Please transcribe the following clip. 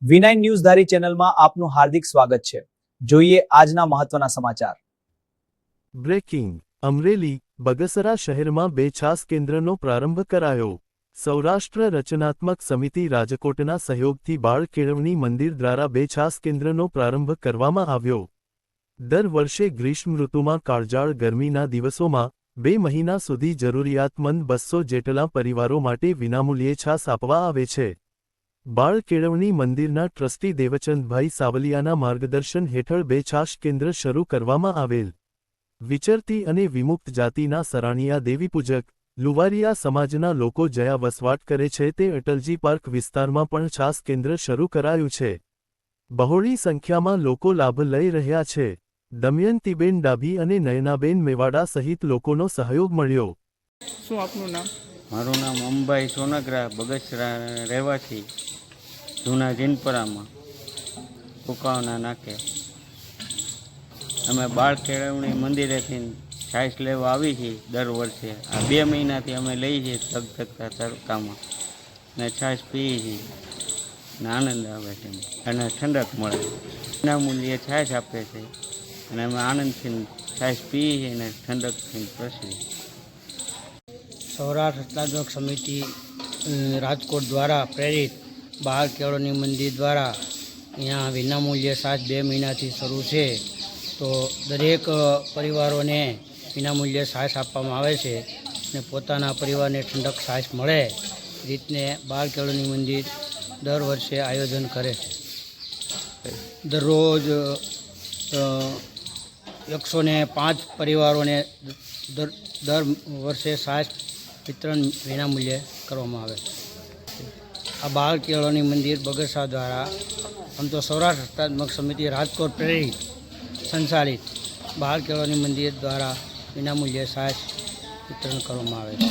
V9 news ધારી ચેનલમાં આપનું હાર્દિક સ્વાગત છે। જોઈએ આજના મહત્વના સમાચાર। બ્રેકિંગ અમરેલી બગસરા શહેરમાં 2 છાસ કેન્દ્રનો પ્રારંભ કરાયો। સૌરાષ્ટ્ર રચનાત્મક સમિતિ રાજકોટના સહયોગથી બાળ કેળવણી મંદિર દ્વારા 2 છાસ કેન્દ્રનો પ્રારંભ કરવામાં આવ્યો। દર વર્ષે ગ્રીષ્મ ઋતુમાં કાળઝાળ ગરમીના દિવસોમાં 2 મહિના સુધી જરૂરિયાતમંદ 200 જેટલા પરિવારો માટે વિનામૂલ્યે છાસ આપવા આવે છે। બાળ કેળવણી મંદિરના ટ્રસ્ટી દેવચંદભાઈ સાવલિયાના માર્ગદર્શન હેઠળ 2 છાશ કેન્દ્ર શરૂ કરવામાં આવેલ। વિચરતી અને વિમુક્ત જાતિના સરાણીયા દેવીપૂજક લુવારિયા સમાજના લોકો જયા વસવાટ કરે છે તે અટલજી પાર્ક વિસ્તારમાં પણ છાસ કેન્દ્ર શરૂ કરાયું છે। બહોળી સંખ્યામાં લોકો લાભ લઈ રહ્યા છે। દમયંતીબેન ડાભી અને નયનાબેન મેવાડા સહિત લોકોનો સહયોગ મળ્યો। શું આપનું નામ? મારું નામ અંબાઈ સોનગરા, બગસરા રહેવાસી, જૂના જીનપરામાં કુકાવના નાકે। અમે બાળ કેળવણી મંદિરેથી છાશ લેવા આવી છીએ દર વર્ષે। આ 2 મહિનાથી અમે લઈએ છીએ ધગધગતા તડકામાં ને છાશ પીએ છીએ ને આનંદ આવે છે અને ઠંડક મળે। વિનામૂલ્યે છાશ આપે છે અને અમે આનંદથી છાશ પીએ છીએ અને ઠંડકથી પ્રસીએ। સૌરાષ્ટ્ર રચનાત્મક સમિતિ રાજકોટ દ્વારા પ્રેરિત બાળ કેળવણી મંદિર દ્વારા અહીંયા વિનામૂલ્યે છાશ 2 મહિનાથી શરૂ છે। તો દરેક પરિવારોને વિનામૂલ્યે છાશ આપવામાં આવે છે અને પોતાના પરિવારને ઠંડક છાશ મળે એ રીતને બાળ કેળવણી મંદિર દર વર્ષે આયોજન કરે છે। દરરોજ 105 પરિવારોને દર વર્ષે છાશ વિતરણ વિનામૂલ્યે કરવામાં આવે છે। આ બાળ કેળવણી મંદિર બગસરા દ્વારા આમ તો સૌરાષ્ટ્ર રચનાત્મક સમિતિ રાજકોટ પ્રેરિત સંચાલિત બાળ કેળવણી મંદિર દ્વારા વિનામૂલ્યે છાશ વિતરણ કરવામાં આવે છે।